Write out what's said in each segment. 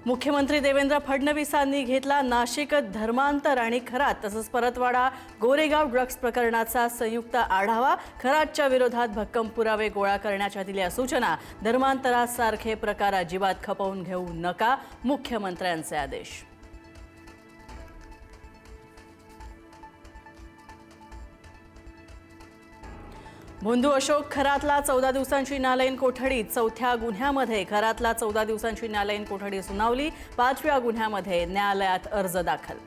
मुख्यमंत्री देवेंद्र फडणवीसांनी घेतला नाशिक धर्मांतर आणि खरात तसंच परतवाडा गोरेगाव ड्रग्ज प्रकरणाचा संयुक्त आढावा। खरातच्या विरोधात भक्कम पुरावे गोळा करण्याच्या दिल्या सूचना। धर्मांतरासारखे प्रकार अजिबात खपवून घेऊ नका, मुख्यमंत्र्यांचे आदेश। भोंदू अशोक खरातला 14 दिवसांची न्यायालयीन कोठडी। चौथ्या गुन्ह्यामध्ये खरातला 14 दिवसांची न्यायालयीन कोठडी सुनावली। 5व्या गुन्ह्यामध्ये न्यायालयात अर्ज दाखल।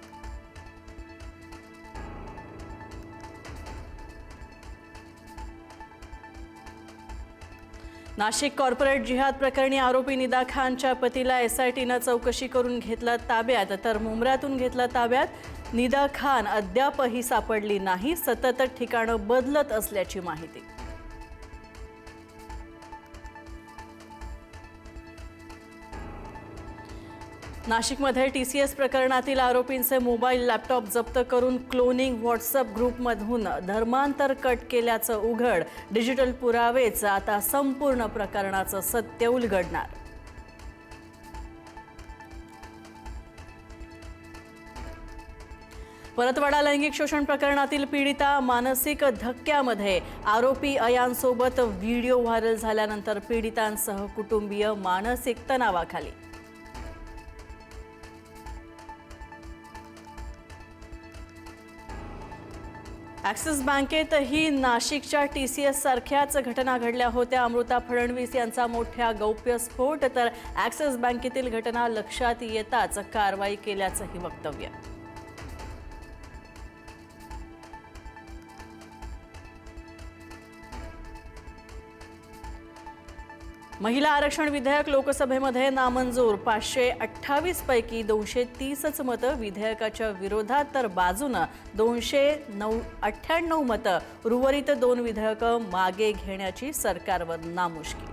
नाशिक कॉर्पोरेट जिहाद प्रकरणी आरोपी निदा खानच्या पतीला एसआयटीनं चौकशी करून घेतलं ताब्यात, तर मुंब्र्यातून घेतलं ताब्यात। निदा खान अद्यापही सापडली नाही, सतत ठिकाणं बदलत असल्याची माहिती। नाशिकमध्ये टीसीएस प्रकरणातील आरोपींचे मोबाईल लॅपटॉप जप्त करून क्लोनिंग व्हॉट्सअप ग्रुपमधून धर्मांतर कट केल्याचं उघड। डिजिटल पुरावेच आता संपूर्ण प्रकरणाचं सत्य उलगडणार। परतवाडा लैंगिक शोषण प्रकरणातील पीडिता मानसिक धक्क्यामध्ये आरोपी अयानसोबत व्हिडिओ व्हायरल झाल्यानंतर पीडितांसह कुटुंबीय मानसिक तणावाखाली। ॲक्सिस बँकेतही नाशिकच्या टीसीएस सारख्याच घटना घडल्या होत्या। अमृता फडणवीस यांचा मोठ्या गौप्यस्फोट, तर ॲक्सिस बँकेतील घटना लक्षात येताच कारवाई केल्याचंही वक्तव्य। महिला आरक्षण विधेयक लोकसभेमध्ये नामंजूर। 528 पैकी 230च मतं विधेयकाच्या विरोधात, तर बाजूनं 298 मतं। उर्वरित 2 विधेयकं मागे घेण्याची सरकारवर नामुष्की।